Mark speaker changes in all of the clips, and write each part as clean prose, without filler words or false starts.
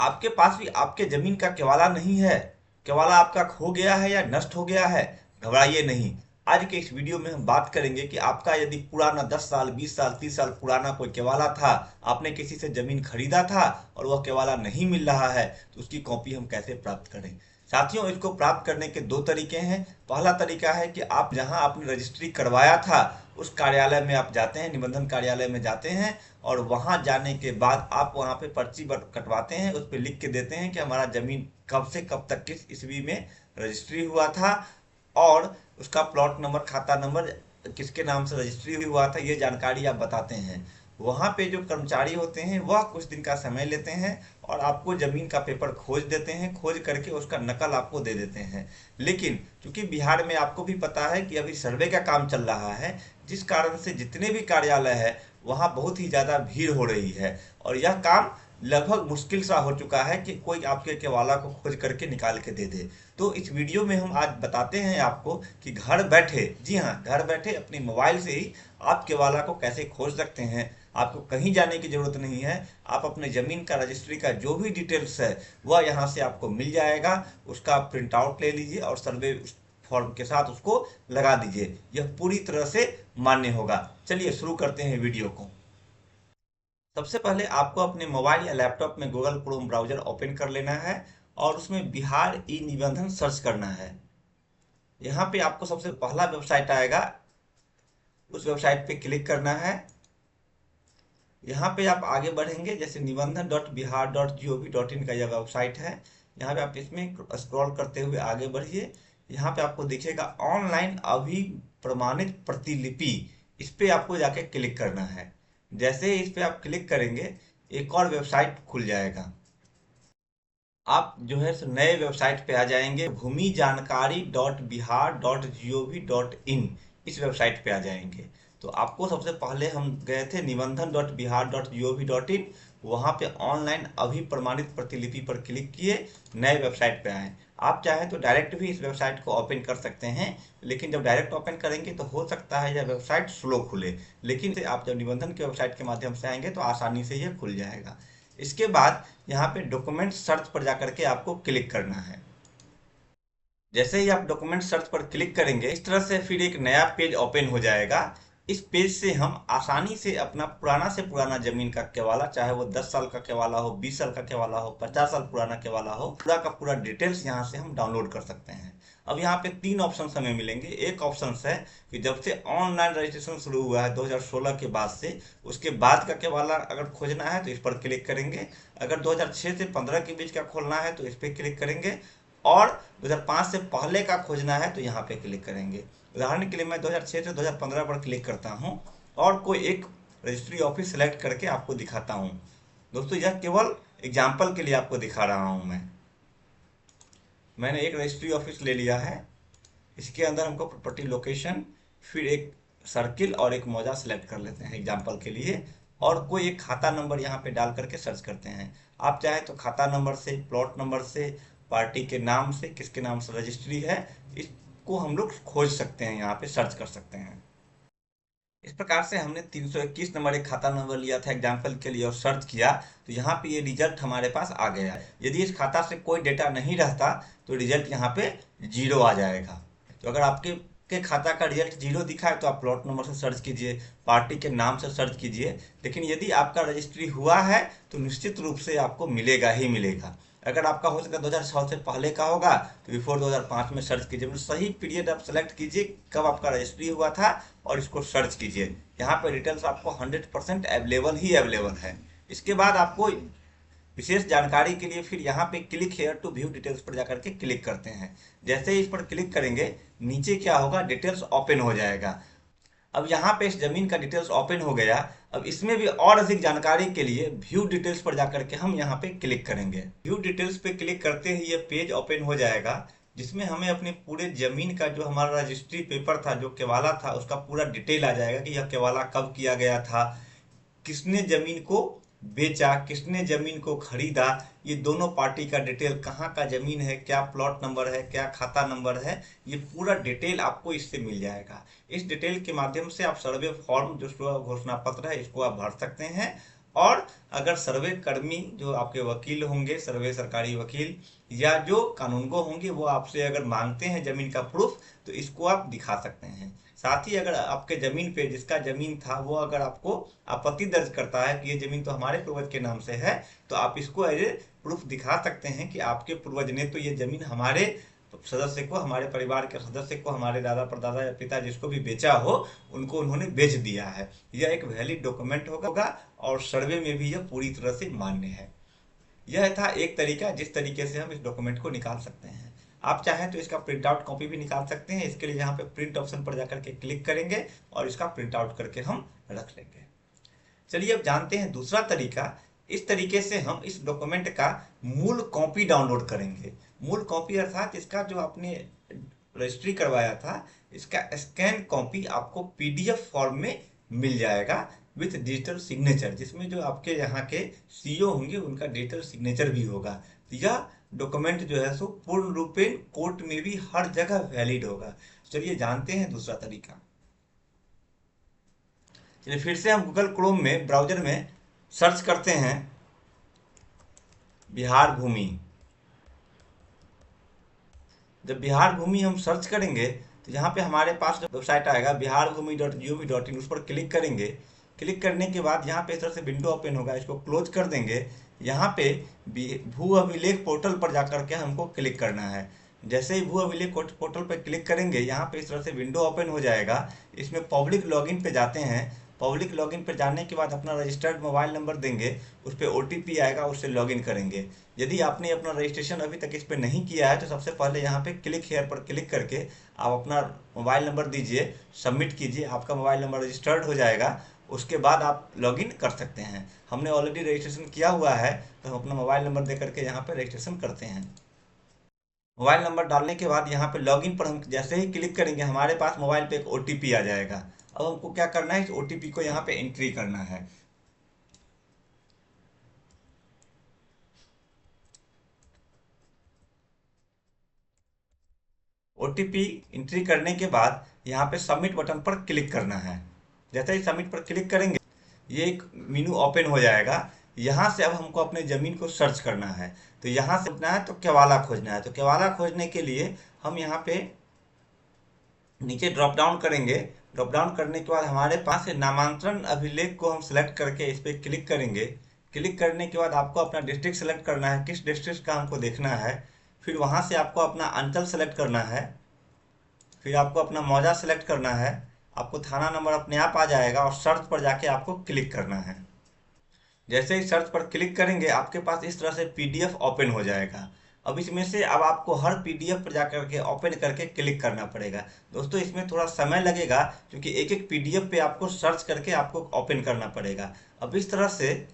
Speaker 1: आपके पास भी आपके जमीन का केवाला नहीं है, केवाला आपका खो गया है या नष्ट हो गया है, घबराइए नहीं। आज के इस वीडियो में हम बात करेंगे कि आपका यदि पुराना 10 साल 20 साल 30 साल पुराना कोई केवाला था, आपने किसी से जमीन खरीदा था और वह केवाला नहीं मिल रहा है, तो उसकी कॉपी हम कैसे प्राप्त करें। साथियों, इसको प्राप्त करने के दो तरीके हैं। पहला तरीका है कि आप जहां आपने रजिस्ट्री करवाया था उस कार्यालय में आप जाते हैं, निबंधन कार्यालय में जाते हैं, और वहां जाने के बाद आप वहां पे पर्ची कटवाते हैं, उस पर लिख के देते हैं कि हमारा जमीन कब से कब तक किस ईस्वी में रजिस्ट्री हुआ था, और उसका प्लॉट नंबर खाता नंबर किसके नाम से रजिस्ट्री हुआ था, ये जानकारी आप बताते हैं। वहां पे जो कर्मचारी होते हैं वह कुछ दिन का समय लेते हैं और आपको जमीन का पेपर खोज देते हैं, खोज करके उसका नकल आपको दे देते हैं। लेकिन चूंकि बिहार में आपको भी पता है कि अभी सर्वे का काम चल रहा है, जिस कारण से जितने भी कार्यालय है वहां बहुत ही ज्यादा भीड़ हो रही है और यह काम लगभग मुश्किल सा हो चुका है कि कोई आपके केवाला को खोज करके निकाल के दे दे। तो इस वीडियो में हम आज बताते हैं आपको कि घर बैठे, जी हाँ, घर बैठे अपने मोबाइल से ही आप केवाला को कैसे खोज सकते हैं। आपको कहीं जाने की जरूरत नहीं है, आप अपने जमीन का रजिस्ट्री का जो भी डिटेल्स है वह यहाँ से आपको मिल जाएगा। उसका आप प्रिंट आउट ले लीजिए और सर्वे फॉर्म के साथ उसको लगा दीजिए, यह पूरी तरह से मान्य होगा। चलिए शुरू करते हैं वीडियो को। सबसे पहले आपको अपने मोबाइल या लैपटॉप में गूगल क्रोम ब्राउजर ओपन कर लेना है और उसमें बिहार ई निबंधन सर्च करना है। यहाँ पे आपको सबसे पहला वेबसाइट आएगा, उस वेबसाइट पे क्लिक करना है। यहाँ पे आप आगे बढ़ेंगे, जैसे nibandan.bihar.gov.in का यह वेबसाइट है। यहाँ पे आप इसमें स्क्रॉल करते हुए आगे बढ़िए। यहाँ पे आपको दिखेगा ऑनलाइन अभी प्रमाणित प्रतिलिपि, इस पे आपको जाके क्लिक करना है। जैसे ही इस पे आप क्लिक करेंगे एक और वेबसाइट खुल जाएगा। आप जो है सो नए वेबसाइट पे आ जाएंगे, भूमि जानकारी .बिहार.gov.in, इस वेबसाइट पे आ जाएंगे। तो आपको सबसे पहले हम गए थे nibandan.bihar.gov.in, वहां पे ऑनलाइन अभी प्रमाणित प्रतिलिपि पर क्लिक किए, नए वेबसाइट पे आए। आप चाहें तो डायरेक्ट भी इस वेबसाइट को ओपन कर सकते हैं, लेकिन जब डायरेक्ट ओपन करेंगे तो हो सकता है यह वेबसाइट स्लो खुले, लेकिन आप जब निबंधन के वेबसाइट के माध्यम से आएंगे तो आसानी से यह खुल जाएगा। इसके बाद यहाँ पे डॉक्यूमेंट सर्च पर जाकर के आपको क्लिक करना है। जैसे ही आप डॉक्यूमेंट सर्च पर क्लिक करेंगे इस तरह से फिर एक नया पेज ओपन हो जाएगा। इस पेज से हम आसानी से अपना पुराना से पुराना जमीन का केवाला, चाहे वो 10 साल का केवाला हो, 20 साल का केवाला हो, 50 साल पुराना केवाला हो, पूरा का पूरा डिटेल्स यहाँ से हम डाउनलोड कर सकते हैं। अब यहाँ पे तीन ऑप्शन हमें मिलेंगे। एक ऑप्शन है कि जब से ऑनलाइन रजिस्ट्रेशन शुरू हुआ है 2016 के बाद से, उसके बाद का केवाला अगर खोजना है तो इस पर क्लिक करेंगे। अगर 2006 से 15 के बीच का खोलना है तो इस पर क्लिक करेंगे, और 2005 से पहले का खोजना है तो यहाँ पे क्लिक करेंगे। उदाहरण के लिए मैं 2006 से 2015 पर क्लिक करता हूँ और कोई एक रजिस्ट्री ऑफिस सेलेक्ट करके आपको दिखाता हूँ। दोस्तों, यह केवल एग्जाम्पल के लिए आपको दिखा रहा हूँ। मैंने एक रजिस्ट्री ऑफिस ले लिया है। इसके अंदर हमको प्रॉपर्टी लोकेशन, फिर एक सर्किल और एक मौजा सेलेक्ट कर लेते हैं एग्जाम्पल के लिए, और कोई एक खाता नंबर यहाँ पे डाल करके सर्च करते हैं। आप चाहे तो खाता नंबर से, प्लॉट नंबर से, पार्टी के नाम से, किसके नाम से रजिस्ट्री है, इसको हम लोग खोज सकते हैं, यहाँ पे सर्च कर सकते हैं। इस प्रकार से हमने 321 नंबर एक खाता नंबर लिया था एग्जाम्पल के लिए और सर्च किया, तो यहाँ पे ये रिजल्ट हमारे पास आ गया। यदि इस खाता से कोई डेटा नहीं रहता तो रिजल्ट यहाँ पे 0 आ जाएगा। तो अगर आपके खाता का रिजल्ट 0 दिखा है तो आप प्लॉट नंबर से सर्च कीजिए, पार्टी के नाम से सर्च कीजिए। लेकिन यदि आपका रजिस्ट्री हुआ है तो निश्चित रूप से आपको मिलेगा ही मिलेगा। अगर आपका हो सके 2006 से पहले का होगा तो बिफोर 2005 में सर्च कीजिए, मतलब सही पीरियड आप सेलेक्ट कीजिए कब आपका रजिस्ट्री हुआ था और इसको सर्च कीजिए। यहाँ पे डिटेल्स आपको 100% अवेलेबल ही अवेलेबल है। इसके बाद आपको विशेष जानकारी के लिए फिर यहाँ पे click here to view details पर जाकर के क्लिक करते हैं। जैसे ही इस पर क्लिक करेंगे नीचे क्या होगा, डिटेल्स ओपन हो जाएगा। अब यहाँ पे इस जमीन का डिटेल्स ओपन हो गया। अब इसमें भी और अधिक जानकारी के लिए व्यू डिटेल्स पर जाकर के हम यहाँ पे क्लिक करेंगे। व्यू डिटेल्स पे क्लिक करते ही ये पेज ओपन हो जाएगा, जिसमें हमें अपने पूरे जमीन का जो हमारा रजिस्ट्री पेपर था, जो केवाला था, उसका पूरा डिटेल आ जाएगा कि यह केवाला कब किया गया था, किसने जमीन को बेचा, किसने जमीन को खरीदा, ये दोनों पार्टी का डिटेल, कहाँ का जमीन है, क्या प्लॉट नंबर है, क्या खाता नंबर है, ये पूरा डिटेल आपको इससे मिल जाएगा। इस डिटेल के माध्यम से आप सर्वे फॉर्म, जो घोषणा पत्र है, इसको आप भर सकते हैं और अगर सर्वे कर्मी जो आपके वकील होंगे, सर्वे सरकारी वकील या जो कानूनगो होंगे, वो आपसे अगर मांगते हैं जमीन का प्रूफ, तो इसको आप दिखा सकते हैं। साथ ही अगर आपके जमीन पे जिसका जमीन था वो अगर आपको आपत्ति दर्ज करता है कि ये जमीन तो हमारे पूर्वज के नाम से है, तो आप इसको एज ए प्रूफ दिखा सकते हैं कि आपके पूर्वज ने तो ये जमीन हमारे सदस्य को, हमारे परिवार के सदस्य को, हमारे दादा परदादा या पिता जिसको भी बेचा हो, उनको उन्होंने बेच दिया है। यह एक वैलिड डॉक्यूमेंट होगा और सर्वे में भी यह पूरी तरह से मान्य है। यह था एक तरीका जिस तरीके से हम इस डॉक्यूमेंट को निकाल सकते हैं। आप चाहें तो इसका प्रिंट आउट कॉपी भी निकाल सकते हैं। इसके लिए यहाँ पे प्रिंट ऑप्शन पर जाकर के क्लिक करेंगे और इसका प्रिंट आउट करके हम रख लेंगे। चलिए अब जानते हैं दूसरा तरीका। इस तरीके से हम इस डॉक्यूमेंट का मूल कॉपी डाउनलोड करेंगे। मूल कॉपी अर्थात इसका जो आपने रजिस्ट्री करवाया था, इसका स्कैन कॉपी आपको पीडीएफ फॉर्म में मिल जाएगा विथ डिजिटल सिग्नेचर, जिसमें जो आपके यहाँ के सीईओ होंगे उनका डिजिटल सिग्नेचर भी होगा। तो यह डॉक्यूमेंट जो है सो पूर्ण रूपेण कोर्ट में भी हर जगह वैलिड होगा। चलिए जानते हैं दूसरा तरीका। चलिए फिर से हम गूगल क्रोम में ब्राउजर में सर्च करते हैं बिहार भूमि। जब बिहार भूमि हम सर्च करेंगे तो यहाँ पे हमारे पास जो वेबसाइट आएगा biharbhumi.gov.in, उस पर क्लिक करेंगे। क्लिक करने के बाद यहाँ पे इस तरह से विंडो ओपन होगा, इसको क्लोज कर देंगे। यहाँ पे भू अभिलेख पोर्टल पर जाकर के हमको क्लिक करना है। जैसे ही भू अभिलेख पोर्टल पर क्लिक करेंगे, यहाँ पे इस तरह से विंडो ओपन हो जाएगा। इसमें पब्लिक लॉगिन पे जाते हैं। पब्लिक लॉगिन पर जाने के बाद अपना रजिस्टर्ड मोबाइल नंबर देंगे, उस पर ओटीपी आएगा, उससे लॉगिन करेंगे। यदि आपने अपना रजिस्ट्रेशन अभी तक इस पर नहीं किया है तो सबसे पहले यहाँ पे क्लिक हेयर पर क्लिक करके आप अपना मोबाइल नंबर दीजिए, सबमिट कीजिए, आपका मोबाइल नंबर रजिस्टर्ड हो जाएगा। उसके बाद आप लॉगिन कर सकते हैं। हमने ऑलरेडी रजिस्ट्रेशन किया हुआ है तो हम अपना मोबाइल नंबर दे करके यहाँ पे रजिस्ट्रेशन करते हैं। मोबाइल नंबर डालने के बाद यहाँ पे लॉगिन पर हम जैसे ही क्लिक करेंगे, हमारे पास मोबाइल पे एक ओटीपी आ जाएगा। अब हमको क्या करना है, इस ओटीपी को यहाँ पे एंट्री करना है। ओटीपी एंट्री करने के बाद यहाँ पे सबमिट बटन पर क्लिक करना है। जैसे ही सबमिट पर क्लिक करेंगे, ये एक मेनू ओपन हो जाएगा। यहाँ से अब हमको अपने ज़मीन को सर्च करना है। तो यहाँ से खोजना है तो केवाला खोजना है। तो केवाला खोजने के लिए हम यहाँ पे नीचे ड्रॉप डाउन करेंगे। ड्रॉप डाउन करने के बाद हमारे पास नामांतरण अभिलेख को हम सेलेक्ट करके इस पर क्लिक करेंगे। क्लिक करने के बाद आपको अपना डिस्ट्रिक्ट सेलेक्ट करना है, किस डिस्ट्रिक्ट का हमको देखना है। फिर वहाँ से आपको अपना अंचल सेलेक्ट करना है। फिर आपको अपना मौजा सेलेक्ट करना है। आपको थाना नंबर अपने आप आ जाएगा और सर्च पर जाके आपको क्लिक करना है। जैसे ही सर्च पर क्लिक करेंगे, आपके पास इस तरह से पीडीएफ ओपन हो जाएगा। अब इसमें से अब आपको हर पीडीएफ पर जाकर के ओपन करके क्लिक करना पड़ेगा। दोस्तों इसमें थोड़ा समय लगेगा क्योंकि एक एक पीडीएफ पे आपको सर्च करके आपको ओपन करना पड़ेगा। अब इस तरह से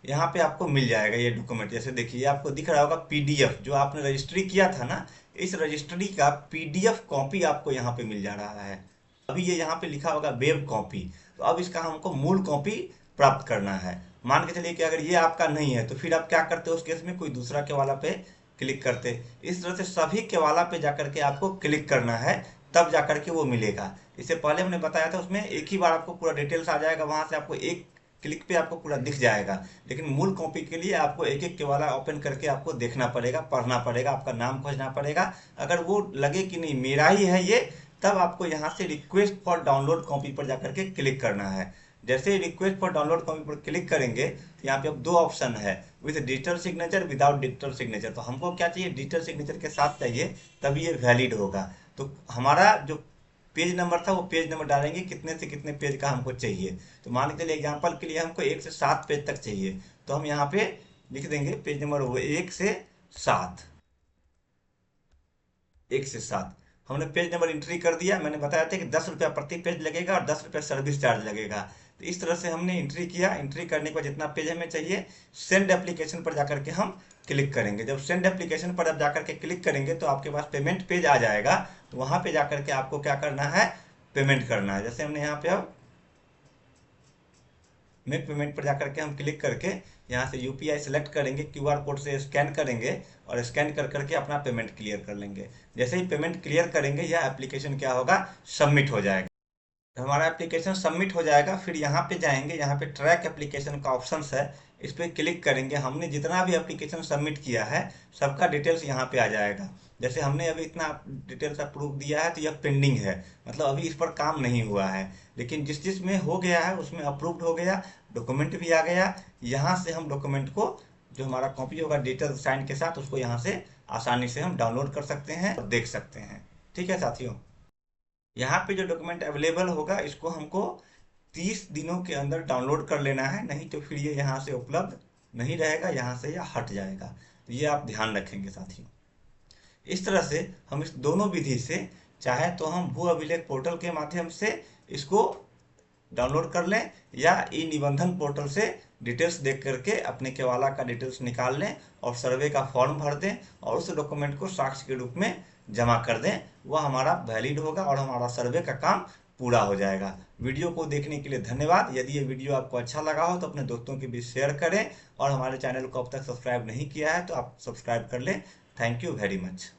Speaker 1: यहाँ पे आपको मिल जाएगा ये डॉक्यूमेंट। जैसे देखिए आपको दिख रहा होगा पीडीएफ, जो आपने रजिस्ट्री किया था ना, इस रजिस्ट्री का पीडीएफ कॉपी आपको यहाँ पे मिल जा रहा है। अभी ये यहाँ पे लिखा होगा वेब कॉपी। तो अब इसका हमको मूल कॉपी प्राप्त करना है। मान के चलिए कि अगर ये आपका नहीं है तो फिर आप क्या करते हो, उस केस में कोई दूसरा केवाला पे क्लिक करते। इस तरह से सभी केवाला पे जाकर के आपको क्लिक करना है, तब जाकर के वो मिलेगा। इससे पहले हमने बताया था उसमें एक ही बार आपको पूरा डिटेल्स आ जाएगा, वहां से आपको एक क्लिक पे आपको पूरा दिख जाएगा। लेकिन मूल कॉपी के लिए आपको एक एक केवाला ओपन करके आपको देखना पड़ेगा, पढ़ना पड़ेगा, आपका नाम खोजना पड़ेगा। अगर वो लगे कि नहीं मेरा ही है ये, तब आपको यहाँ से रिक्वेस्ट फॉर डाउनलोड कॉपी पर जाकर के क्लिक करना है। जैसे ही रिक्वेस्ट फॉर डाउनलोड कॉपी पर क्लिक करेंगे तो यहाँ पे अब दो ऑप्शन है, with digital signature, without digital signature. तो हमको क्या चाहिए, डिजिटल सिग्नेचर के साथ चाहिए, तभी ये वैलिड होगा। तो हमारा जो पेज नंबर था वो पेज नंबर डालेंगे, कितने से कितने पेज का हमको चाहिए। तो मान के चलिए एग्जांपल के लिए हमको 1 से 7 पेज तक चाहिए, तो हम यहाँ पे लिख देंगे पेज नंबर वो 1 से 7। 1 से 7 हमने पेज नंबर एंट्री कर दिया। मैंने बताया था कि 10 रुपया प्रति पेज लगेगा और 10 रुपया सर्विस चार्ज लगेगा। तो इस तरह से हमने एंट्री किया। एंट्री करने के बाद जितना पेज हमें चाहिए, सेंड एप्लीकेशन पर जाकर के हम क्लिक करेंगे। जब सेंड एप्लीकेशन पर आप जाकर के क्लिक करेंगे तो आपके पास पेमेंट पेज आ जाएगा। तो वहां पे जाकर के आपको क्या करना है, पेमेंट करना है। जैसे हमने यहाँ पे अब मेक पेमेंट पर जाकर के हम क्लिक करके यहाँ से यूपीआई सेलेक्ट करेंगे, क्यूआर कोड से स्कैन करेंगे और स्कैन कर करके अपना पेमेंट क्लियर कर लेंगे। जैसे ही पेमेंट क्लियर करेंगे, यह एप्लीकेशन क्या होगा, सबमिट हो जाएगा। हमारा एप्लीकेशन सबमिट हो जाएगा, फिर यहाँ पे जाएंगे, यहाँ पे ट्रैक एप्लीकेशन का ऑप्शन है, इस पर क्लिक करेंगे। हमने जितना भी एप्लीकेशन सबमिट किया है सबका डिटेल्स यहाँ पे आ जाएगा। जैसे हमने अभी इतना डिटेल्स अप्रूव दिया है तो यह पेंडिंग है, मतलब अभी इस पर काम नहीं हुआ है। लेकिन जिस जिस में हो गया है उसमें अप्रूव्ड हो गया, डॉक्यूमेंट भी आ गया। यहाँ से हम डॉक्यूमेंट को, जो हमारा कॉपी होगा डिजिटल साइन के साथ, उसको यहाँ से आसानी से हम डाउनलोड कर सकते हैं और देख सकते हैं। ठीक है साथियों, यहाँ पे जो डॉक्यूमेंट अवेलेबल होगा इसको हमको 30 दिनों के अंदर डाउनलोड कर लेना है, नहीं तो फिर ये यहाँ से उपलब्ध नहीं रहेगा, यहाँ से यह हट जाएगा। तो ये आप ध्यान रखेंगे साथियों। इस तरह से हम इस दोनों विधि से, चाहे तो हम भू अभिलेख पोर्टल के माध्यम से इसको डाउनलोड कर लें, या ई निबंधन पोर्टल से डिटेल्स देख करके अपने केवाला का डिटेल्स निकाल लें और सर्वे का फॉर्म भर दें और उस डॉक्यूमेंट को साक्ष्य के रूप में जमा कर दें। वह हमारा वैलिड होगा और हमारा सर्वे का काम पूरा हो जाएगा। वीडियो को देखने के लिए धन्यवाद। यदि ये वीडियो आपको अच्छा लगा हो तो अपने दोस्तों के बीच शेयर करें और हमारे चैनल को अब तक सब्सक्राइब नहीं किया है तो आप सब्सक्राइब कर लें। Thank you very much.